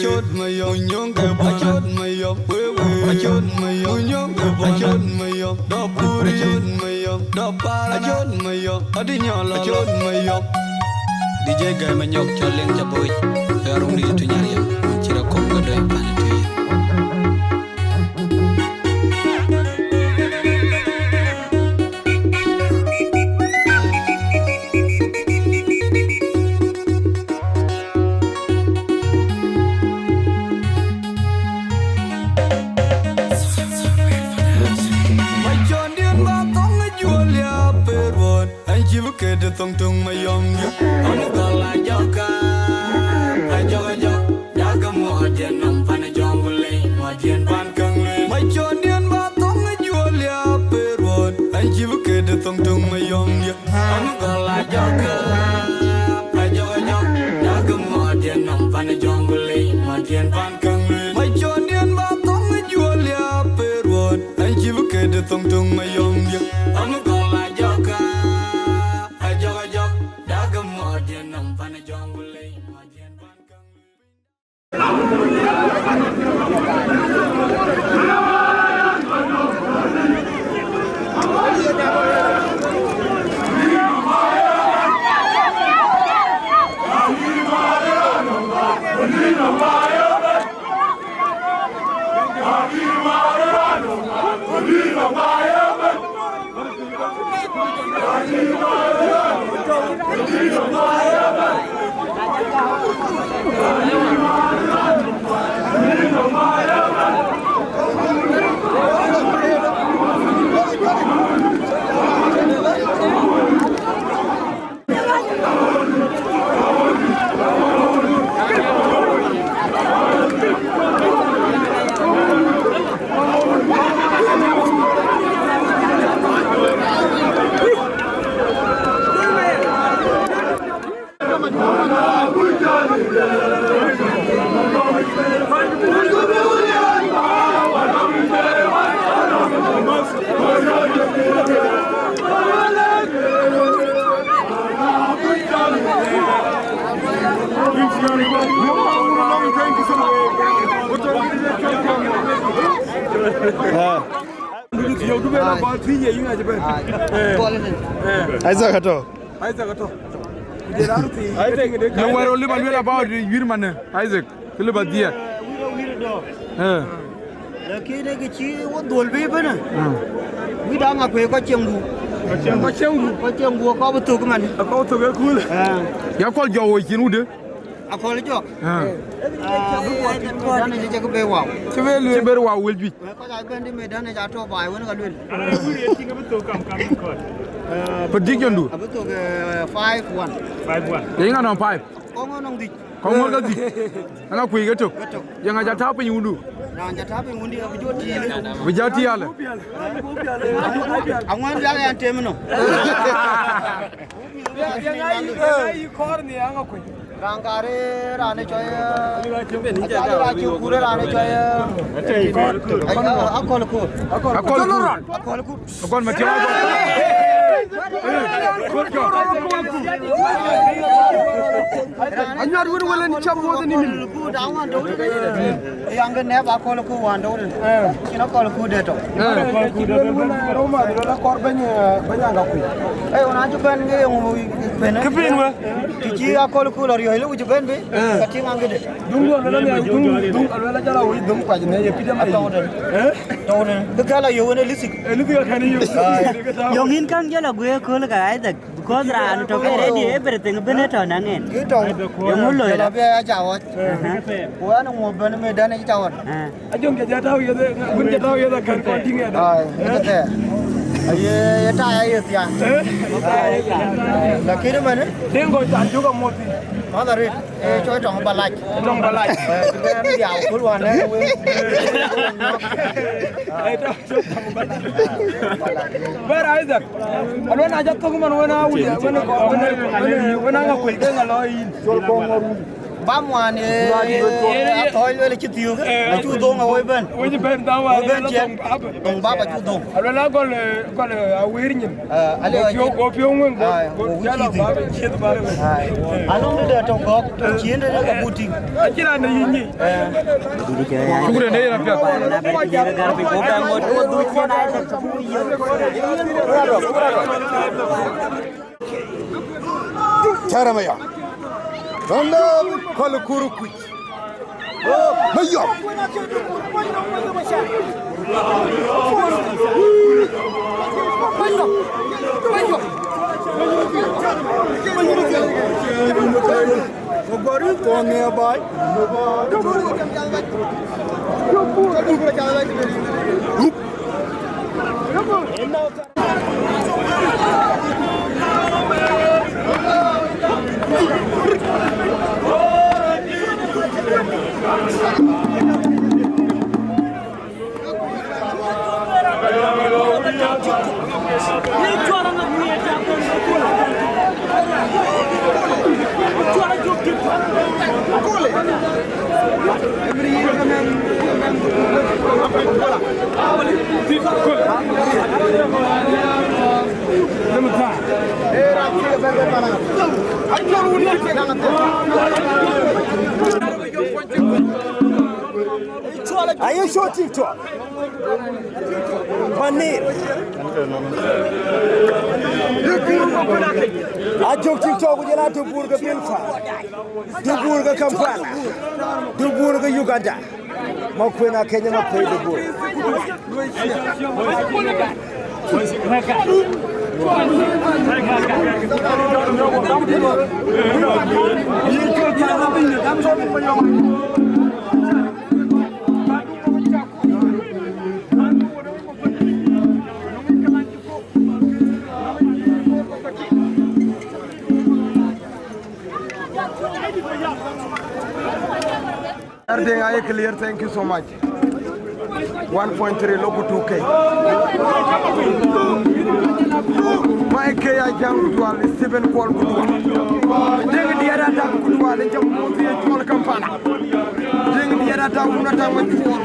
chốt mày ông nhung cái bò chốt mày ông chốt mày ông nhung cái bò chốt mày ông đo puri chốt mày ông đo para chốt mày ông adi nhỏ là chốt mày ông DJ gay mày nhóc cho lên cho boy harung đi tu nyari em chỉ là không có đời pan tu the tung tung my young on the girl like Joka I jog Yaga more than I'm pan a jungle more than pan kang my Jonian batong a Julia Perwood and you get the tung tung my young on the girl like Joka I jog Yaga more than I'm pan a jungle more than pan kang my Jonian batong a Julia Perwood and you get the tung tung my young on the girl like Joka Isaac ato. No where only man about Yirman Isaac. Philip Adia. Lakini kichi wondolbe bana. We don't have a question. Ko betul ke mana? Kau tu ke cool. Ya kau jauh ikin udah. Apa lagi jauh? Medan ni jaga bewau. Seberu wow will be. Kau jaga di Medan ni jatuh bayi mana kalau. Prediction tu. Betul ke 5-1. 5-1. Yang mana 5? Kongor nong di. Kongor ke di. Angakuei ke tu. Yang aja tahu penyundu. Yang aja tahu penyundu apa joti. Berjati ala. Awan jaga yang temno. Yang ai kor ni Angakuei. Rangkare rane coy. Raju kure rane coy. Akol macam apa? Anyar guru wala ni cham mo ni min. Yang ke nep akol ku wan do. Kina akol ku de to. Roma la korban Angakuei. Ona juban ge yang ben. Kepin wa. Kiji akol ku lor yo lu juban be. Kati ngangge de. Dung ala ni dung ala jala wi dung kwa ne ye pidam ai. Tawde. Bekala yo ne lisik. Lu ke khani yo. Yung income jala gue cool guy that because ran to get ready everything beneto nangen. Gitu. Yung mulo ya. Tapi jawat. Gua nang mau ben Medan ni jawat. Ajong ke jataw ye gun jataw ye kan konting ye. Itu. Aye ta aye ya. La kira mana? Dengo ta juga moti. Mana rit? Coy tong balai. Tong balai. Juga ni jauh keluar ni. Ber Isaac. Alwan ajak ko man wana uya wana Angakuei ke ngaloi. bám ngoan thôiเลยchiếc tiêu là chú đông ở bên đồng bắp và chú đông alors là gọi là Awer'sWedding go phiếu nguyên anh đưa trong góc chiến đấy là bút ting chỉ là này nhỉ chú đây này là Charamaya. Randa kalukuru kuch. Mayo. Gori kong ne bai. Are you sure TikTok? Paneer. I joke TikTok with you to Burga Bilfa, to Burga Kampala, to Burga Uganda. Mokwena Kenya ma play the ball. Everything I clear, thank you so much. 1.3 local 2K. My K I jam dual is 7 call kudua. Deng di ada tak kudua le jam mudi jual kampana. Deng di ada tak una tak menjual.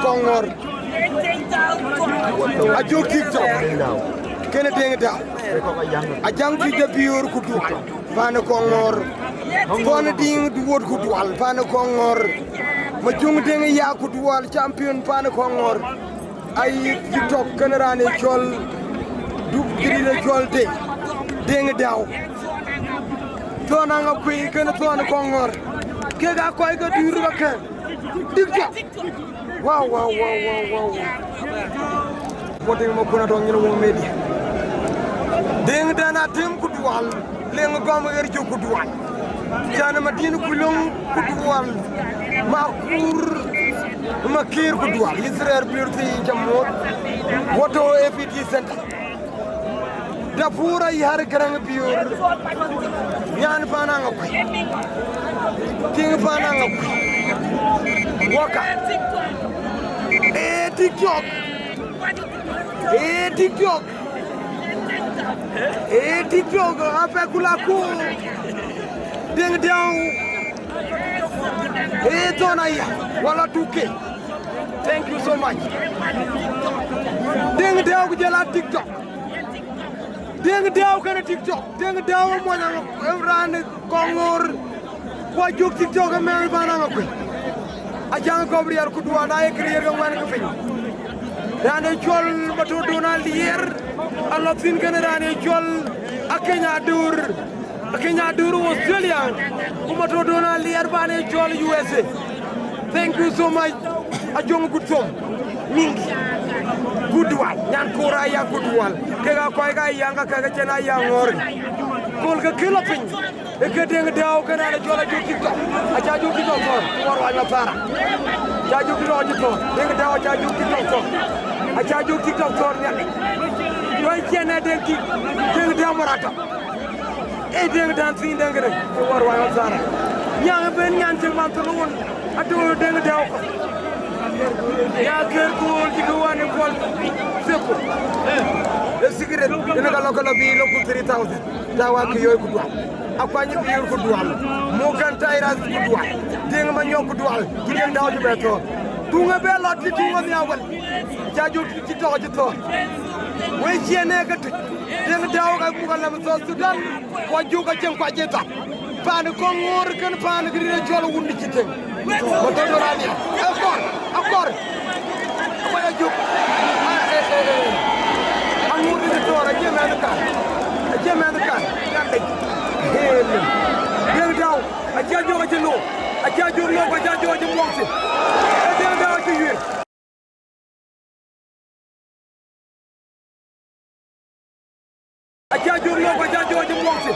Kongor. I joke TikTok. Can I take it down? I jump to the pure kudu. Pana Kongor. Pana ding the word kudual. Pana Kongor. Majung ding ya kudual champion Pana Kongor. I TikTok Kanarani Chol. Du Green Chol Day. Ding it down. Turn on a quick and turn a Kongor. Kega quite good to you. TikTok. Wow. What do you want to do in the media? Ding dana tim kudu kudwal lenga goma erjo kudwal jana madina kulung kudwal makur makir kudwal Israel beauty jamot woto APT center dapura yar garang biur nyan pananga kwe ting pananga kwe waka TikTok TikTok apa kulaku deng down tonaya wala tuke thank you so much deng down jala TikTok deng down kana TikTok deng down mo nang ran Kongor ko juk TikTok men bananga ko ajang ko briar ku duana e kriyer ko wan ko fin dane chol bato donal yer Allah fin kana dane chol akenya dur Australia kuma to donal yer bane chol USA thank you so much ajong good som mingi goodwal nyan kora ya goodwal kega koy ga yanga kega chena ya ngor kol ga kilo pin e ke deng daw kana la jola ju TikTok aja ju TikTok ko war wa para ja ju TikTok deng daw aja ju TikTok aja ju TikTok ko nyali yoy chena deng daw marata e deng dan fin deng re war wa para nyang ben nyan ci man to won ado deng daw ya ker ko ci ko wane kol seko le cigarette dina ga lokalo bi lo ko 3000 dawa ki yoy ko do akwani bi yor ko duwal mo kan tayras ko duwal deng ma ñok duwal ki den daw ci beto tu nga be lot ci tu nga ñawal jaaju ci to way ci ne ga tu deng daw ga bu galam so Sudan ko juga ci ko jeta pan ko ngor kan pan gi dina jolo wundi ci teng ko to do rani akor ko ya juk amu di to ra jeme da kan deng daw aja joga ci no aja jor no aja joga ci moxi deng daw ci yir aja jor no aja joga ci moxi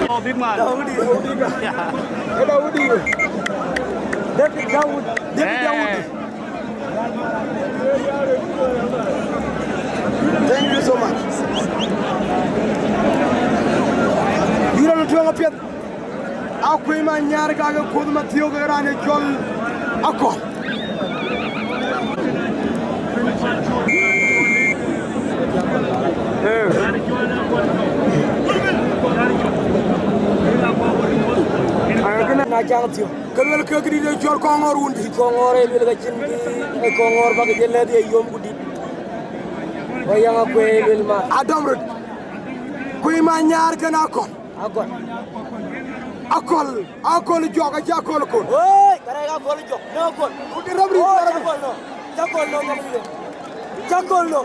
Oh, big man. Daudi. David Daud. Thank you so much. You don't know what aku ima nyar ka ga khud ma thiyo ga rane jol ako ayagana na jang thiyo kalwel ka gidi de jol Kongor wundi Kongor e bil ga cindi e Kongor ba ga jelle de yom gudi o yanga ko e bil ma adam rut ku ima nyar kana ko akol joga jakol ko oy kare akol jog no kol udi rabri jakol no jakol udi rabri jakol no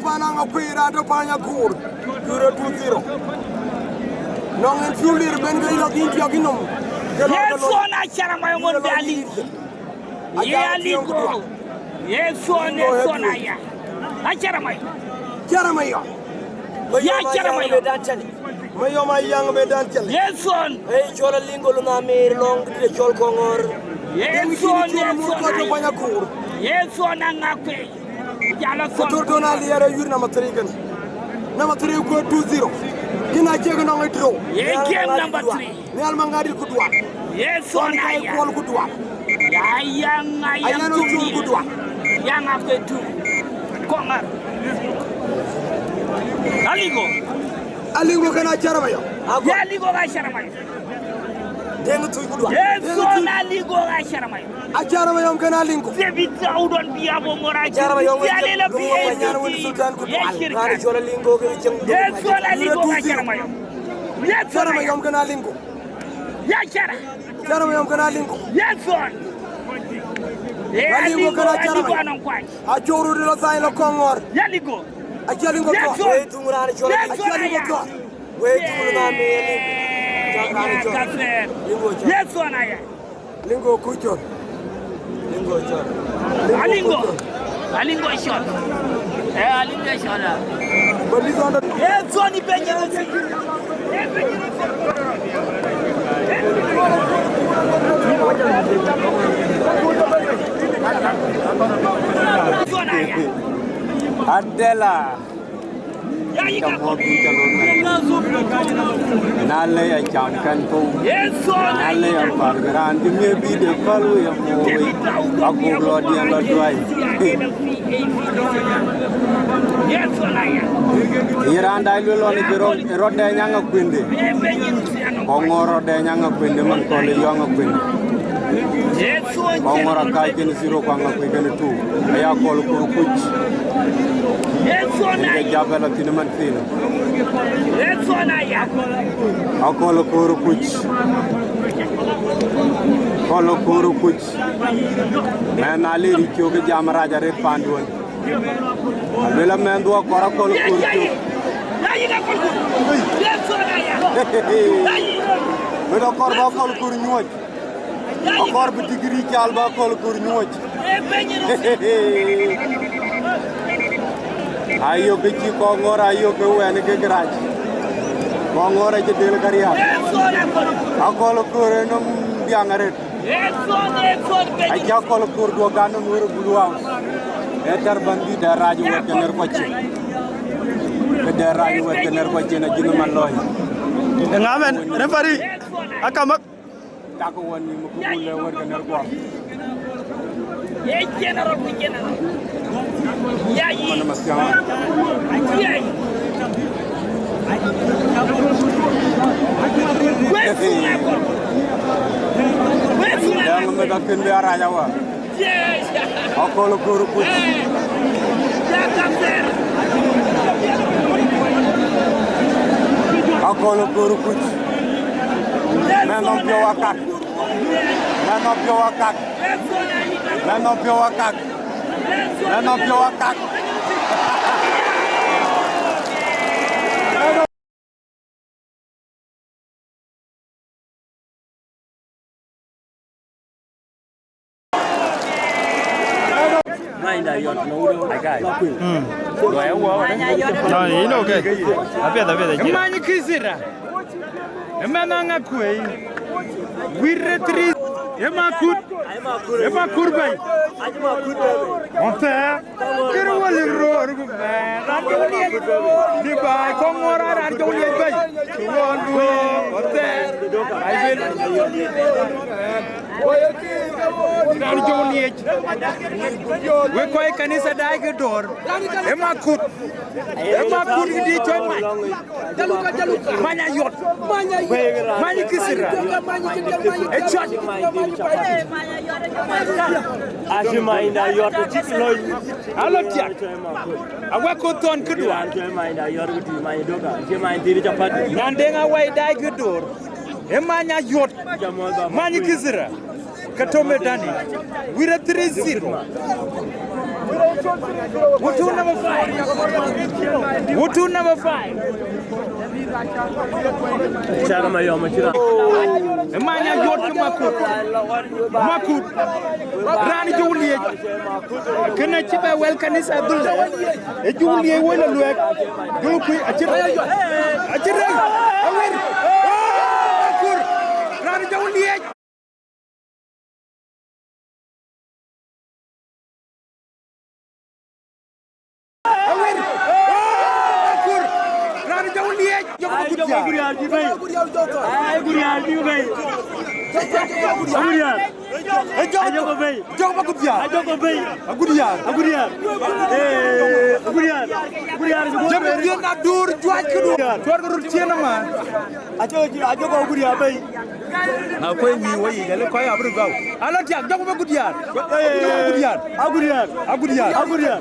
Pananga Quira to Panya Kur, Kura 2-0. Non in Fulir Bengal in Yaginum. Yes, one I shall my own valley. Yes, one I shall my. Jeremiah. Yeah, Jeremiah. Mayoma yang bedan chale. Yes, son. Hey, chola lingo luna me long the chol Kongor. Yes, son. Yes, Ko to son. banya kur. Yes, son. Angakuei. Jala son. Ko to na liara yur na matri kan. Na matri ko 2-0. Gina jega no ngai draw. Yeah, game number 3. Nyal mangadi ku duwa. Yes, son. Ay ko ku duwa. Ayang Ayano chu ku duwa. Yang Akwe tu. Kongor. Aligo. Alingo kana charama yo. Ya aligo ga sharamayo. Denga tu ku duwa. Yes, son. Aligo ga sharamayo. Acharama yo kana alingo. David Saudon biya bo mora. Jarama yo Ya le la biya. nyana woni Sultan ku Yes, duwal. Shirkat. Nani chola lingo ke jeng. Yes, son. Aligo ga sharamayo. Yes, son. Charama yo kana alingo. Ya shara. Charama yo kana alingo. Yes, son. Aligo kana charama. anon kwai. Achoru de la sai la Kongor. Ya aligo. Achalingo Yes, ko. son. Hey, tungura chola. Yes, son. Achalingo ko. Hey, tungura me. Yes, son. Aya. Lingo ku chol. Lingo chol. Alingo. Alingo shot. Alingo shot. Bali zonda. Yes, son. Ibenye si. Son aya. Adela Ya ika. nalle ya chamkan ko Yes, son. nalle ya pargaran dimye bi de palu ya mo aku lo dia lo duai Yes, son aya. iran dai lo ni jero rodde nyanga kwende Ibenye si anon. Kongoro de nyanga kwende man ko le yonga kwende Yes, son. Kongoro kai ken siro ko nga kwende tu ya ko lo ko kuch Yes, son ke aya. jabela tinaman fina Yes, son aya. akolo koro kuch kolo koro kuch men ali rikyo ke jam raja re pandwon abela men do koro kolo koro kuch Yes, son aya. medo kor ba kolo koro nyoj akor bi digri chal ba kolo koro nyoj ayo ke chi Kongor ayo ke wen ke graj Kongor je del kariya akolo koro no biangaret aja kolo koro do ganu nuru buluwa etar bandi da raju wa kener koche ke da raju wa kener koche na jinu man loy Ngamen, referee. Akamak. tako woni mu ko bulle war kener ko man ma siama yang me da ken biara jawa akolo koro kuch akolo koro kuch menom pio wakak menom pio wakak menom pio wakak menom pio wakak No, you know okay. Apia. Mani kisira. Emana Angakuei. We retreat. Ema kurbai. Onte. Kero wali ro rugu ba. Rajoli. Di ba Kongora rajoli bai. Tuonwe. Onte. I will. Rajoli. We koi kanisa dai ke dor. Ema kut di choi. Jaluka. Manya yot. Manya kisira. Echot. Ashima ina yoto chikloy. Alotia. Awa koton kedua. Ashima ina yoto ti mai doka. Ashima indiri chapat. Nandenga wai dai kedur. Emanya yot. Manya kisira. Katome dani. We're 3-0. Wutu number 5. Cara mayo machira. Emanya yot ke makut. Makut. Rani juliye. Kena chiba wel kanisa dulle. E juliye wala luek. Gulu kui achira. Achira. Awer. Makur. Rani juliye. Awer. Makur. Rani juliye. Guriar di bay. Ay guriar di bay. Guriar. Ajogo bay. Jogo guriar. Ajogo bay. Guriar. Guriar. Guriar. Guriar. Jabe dia na dur juaj ke dur. Juaj ke dur tiena ma. Ajogo guriar bay. Na koi wi wai gale koi abru gaw. Ala dia jogo ba guriar. Guriar. Aguriar. Aguriar. Aguriar.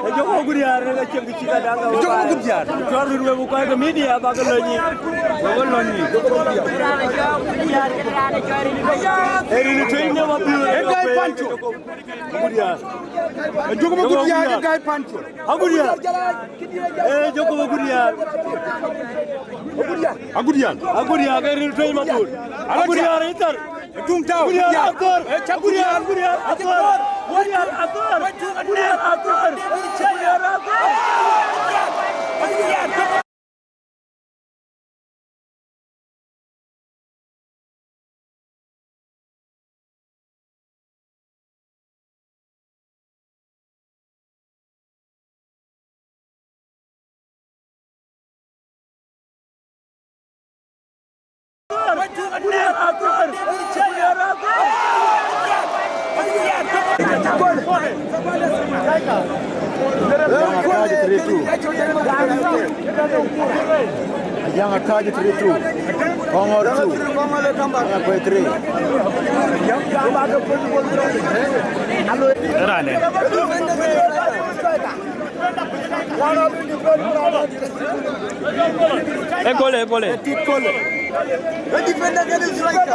Ajogo guriar na ceng cika danga. Jogo guriar. Jual dulu buka ke media bagai lagi. Bagai lagi. Ini trainnya apa? Gai pancho. Guriar. Jogo guriar gai pancho. Aguriar. Jogo guriar. Aguriar. Aguriar ini train matur. Aguriar itu. Tung tahu. Guriar akor. Guriar guriar akor. Guriar akor. Guriar akor. Guriar akor. Jangan kaji 3-2. Kongor 2. Angakuei 3. Rane. Gole. The defender get his striker.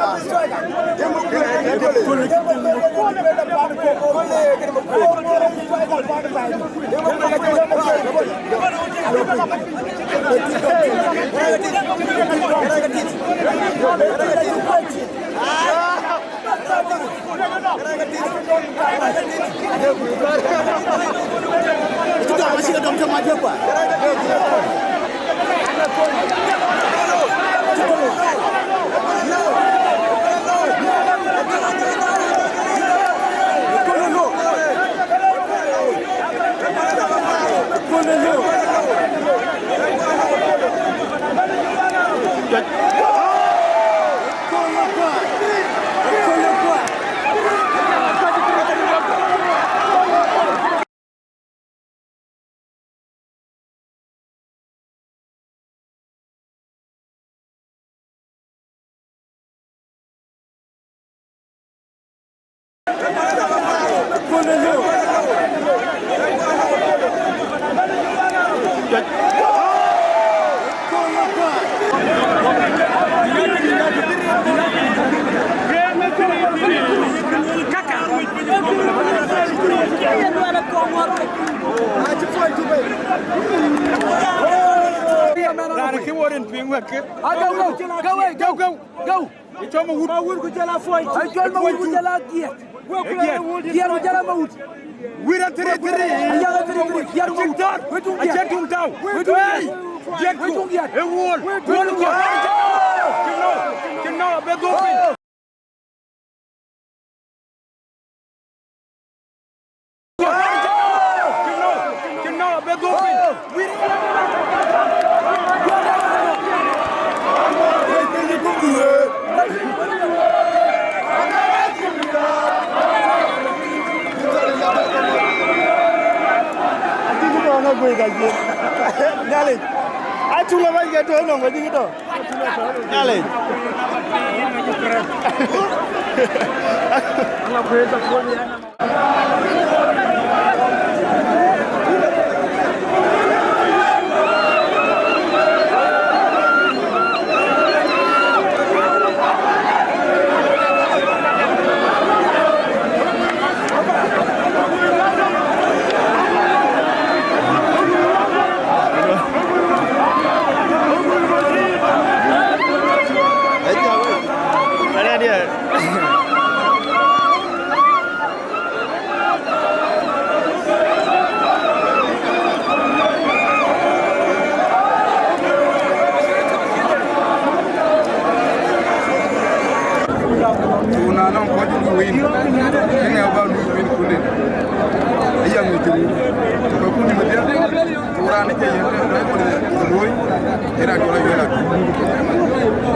Itu dah masih ada macam aja apa? Go. It's on my wood. We're at Tuna non ko ju win. Ni ba lu win kule. Iya ngitu. Ko ku ni media. Tura ni ke yente ko loy. Era ko la yola.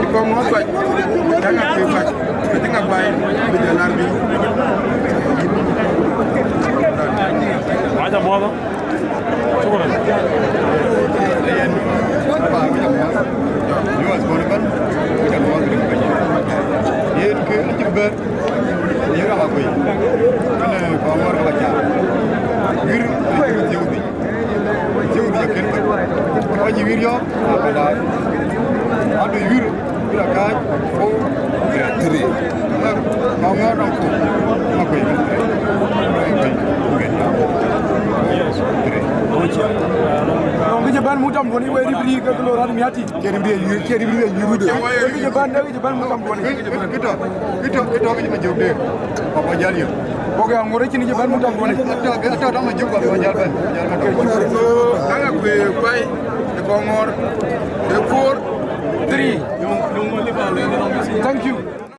Ko mo ba. Tanga ke ba. Ketika bay berjalan bi. Ada moda. Coba. Nuas korban kita mau beri ye ke tiba ye ra ko kana ko mor ka cha wir jewdi ken ko ji wir yo ada adu wir ira ka ko tri ko ngor ko ma ko Ngi jaban mutam goni we ribri ka lo ran miati ke ribri yurude ngi jaban mutam goni kita ke jewde ko ba jalio ko ga ngore ci ni jaban mutam goni ta ma juba ba jal ba anga ko bay de Kongor de 4 3 thank you